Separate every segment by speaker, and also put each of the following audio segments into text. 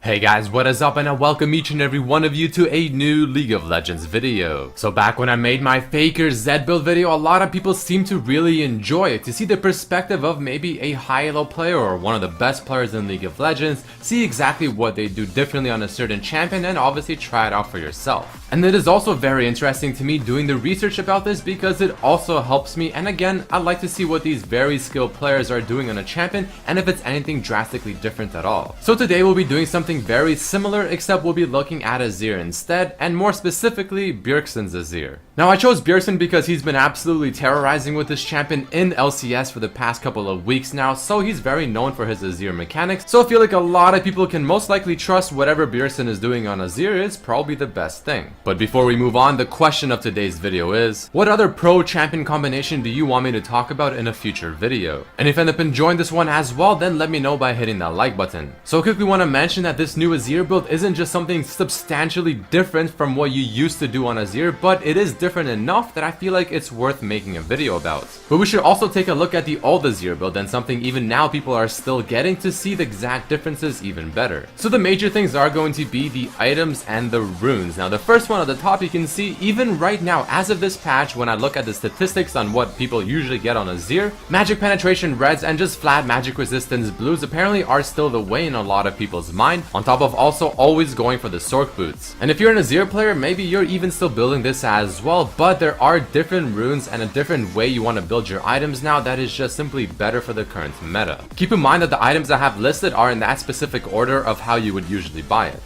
Speaker 1: Hey guys, what is up, and I welcome each and every one of you to a new League of Legends video. So back when I made my Faker Zed build video, a lot of people seem to really enjoy it, to see the perspective of maybe a high-elo player or one of the best players in League of Legends, see exactly what they do differently on a certain champion, and obviously try it out for yourself. And it is also very interesting to me doing the research about this because it also helps me, and again, I like to see what these very skilled players are doing on a champion and if it's anything drastically different at all. So today we'll be doing something very similar, except we'll be looking at Azir instead, and more specifically Bjergsen's Azir. Now I chose Bjergsen because he's been absolutely terrorizing with this champion in LCS for the past couple of weeks now, so he's very known for his Azir mechanics, so I feel like a lot of people can most likely trust whatever Bjergsen is doing on Azir is probably the best thing. But before we move on, the question of today's video is, what other pro champion combination do you want me to talk about in a future video? And if you end up enjoying this one as well, then let me know by hitting that like button. So I quickly want to mention that this new Azir build isn't just something substantially different from what you used to do on Azir, but it is different enough that I feel like it's worth making a video about. But we should also take a look at the old Azir build, and something even now people are still getting, to see the exact differences even better. So the major things are going to be the items and the runes. Now the first one at the top, you can see even right now as of this patch, when I look at the statistics on what people usually get on Azir, magic penetration reds and just flat magic resistance blues apparently are still the way in a lot of people's mind, on top of also always going for the Sork boots. And if you're an Azir player, maybe you're even still building this as well, but there are different runes and a different way you want to build your items now that is just simply better for the current meta. Keep in mind that the items I have listed are in that specific order of how you would usually buy it.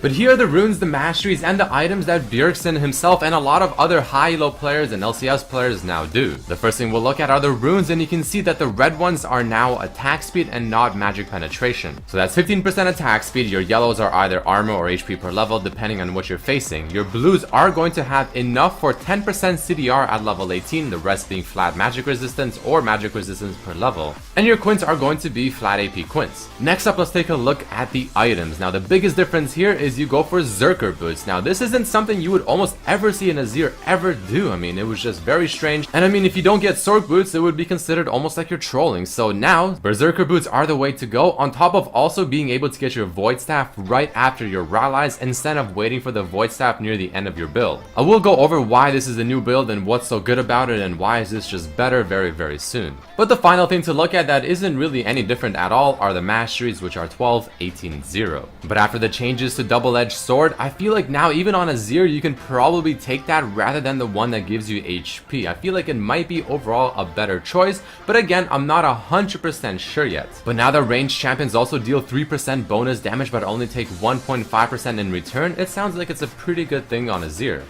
Speaker 1: But here are the runes, the masteries, and the items that Bjergsen himself and a lot of other high-elo players and LCS players now do. The first thing we'll look at are the runes, and you can see that the red ones are now attack speed and not magic penetration. So that's 15% attack speed. Your yellows are either armor or HP per level depending on what you're facing. Your blues are going to have enough for 10% CDR at level 18, the rest being flat magic resistance or magic resistance per level. And your quints are going to be flat AP quints. Next up, let's take a look at the items. Now the biggest difference here is you go for Zerker boots. Now this isn't something you would almost ever see an Azir ever do. I mean, it was just very strange, and I mean, if you don't get Sork boots, it would be considered almost like you're trolling. So now Berserker boots are the way to go, on top of also being able to get your Void Staff right after your rallies instead of waiting for the Void Staff near the end of your build. I will go over why this is a new build and what's so good about it and why is this just better very soon. But the final thing to look at that isn't really any different at all are the masteries, which are 12, 18, 0. But after the changes to double-edged sword, I feel like now even on Azir you can probably take that rather than the one that gives you HP. I feel like it might be overall a better choice, but again, I'm not 100% sure yet. But now that ranged champions also deal 3% bonus damage but only take 1.5% in return, it sounds like it's a pretty good thing on Azir.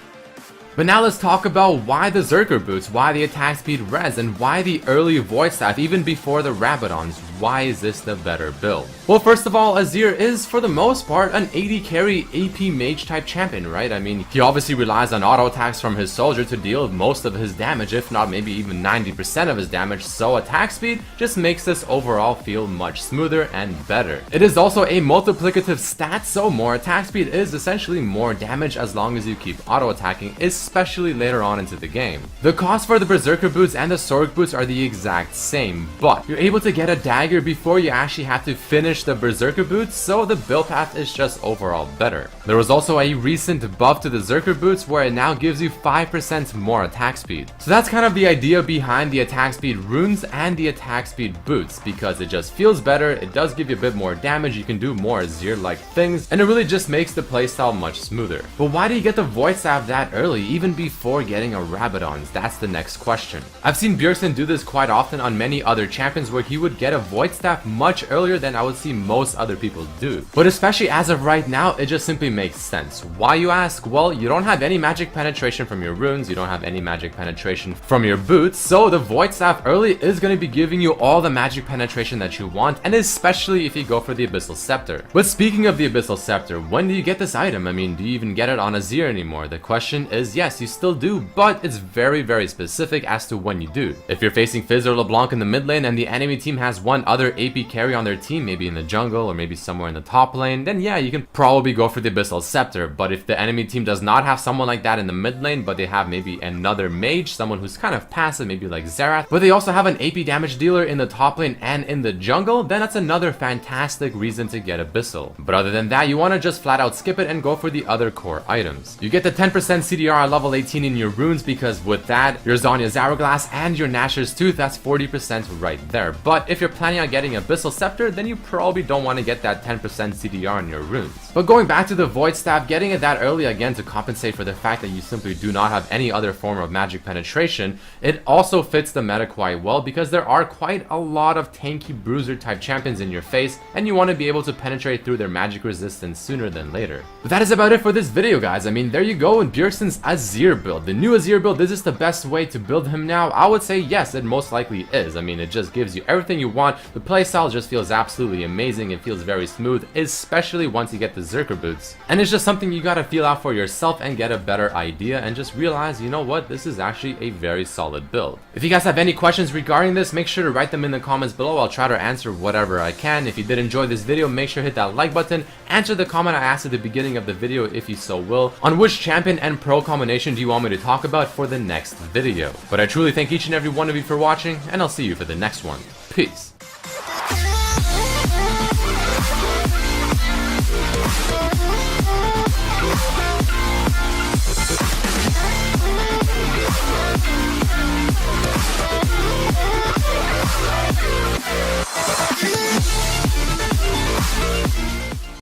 Speaker 1: But now let's talk about why the Zerker boots, why the attack speed res, and why the early Void Staff even before the Rabadons. Why is this the better build? Well, first of all, Azir is for the most part an 80 carry AP mage type champion, right? I mean, he obviously relies on auto attacks from his soldier to deal most of his damage, if not maybe even 90% of his damage, so attack speed just makes this overall feel much smoother and better. It is also a multiplicative stat, so more attack speed is essentially more damage as long as you keep auto attacking, especially later on into the game. The cost for the Berserker boots and the Sork boots are the exact same, but you're able to get a dagger before you actually have to finish the Berserker boots, so the build path is just overall better. There was also a recent buff to the Zerker boots where it now gives you 5% more attack speed. So that's kind of the idea behind the attack speed runes and the attack speed boots, because it just feels better, it does give you a bit more damage, you can do more Azir-like things, and it really just makes the playstyle much smoother. But why do you get the Void Staff that early, even before getting a Rabadons? That's the next question. I've seen Bjergsen do this quite often on many other champions where he would get a Void Staff much earlier than I would see most other people do. But especially as of right now, it just simply makes sense. Why, you ask? Well, you don't have any magic penetration from your runes, you don't have any magic penetration from your boots, so the Void Staff early is going to be giving you all the magic penetration that you want, and especially if you go for the Abyssal Scepter. But speaking of the Abyssal Scepter, when do you get this item? I mean, do you even get it on Azir anymore? The question is yes, you still do, but it's very specific as to when you do. If you're facing Fizz or LeBlanc in the mid lane and the enemy team has one other AP carry on their team, maybe in the jungle or maybe somewhere in the top lane, then yeah, you can probably go for the Abyssal Scepter. But if the enemy team does not have someone like that in the mid lane, but they have maybe another mage, someone who's kind of passive, maybe like Xerath, but they also have an AP damage dealer in the top lane and in the jungle, then that's another fantastic reason to get Abyssal. But other than that, you want to just flat out skip it and go for the other core items. You get the 10% CDR at level 18 in your runes, because with that, your Zhonya's Hourglass and your Nashor's Tooth, that's 40% right there. But if you're planning on getting Abyssal Scepter, then you probably don't want to get that 10% CDR in your runes. But going back to the Void Staff, getting it that early again to compensate for the fact that you simply do not have any other form of magic penetration, it also fits the meta quite well, because there are quite a lot of tanky bruiser type champions in your face, and you want to be able to penetrate through their magic resistance sooner than later. But that is about it for this video, guys. I mean, there you go in Bjergsen's Azir build. The new Azir build, is this the best way to build him now? I would say yes, it most likely is. I mean, it just gives you everything you want. The playstyle just feels absolutely amazing. It feels very smooth, especially once you get the Zerker boots. And it's just something you gotta feel out for yourself and get a better idea and just realize, you know what, this is actually a very solid build. If you guys have any questions regarding this, make sure to write them in the comments below. I'll try to answer whatever I can. If you did enjoy this video, make sure to hit that like button. Answer the comment I asked at the beginning of the video if you so will, on which champion and pro combination do you want me to talk about for the next video. But I truly thank each and every one of you for watching, and I'll see you for the next one. Peace.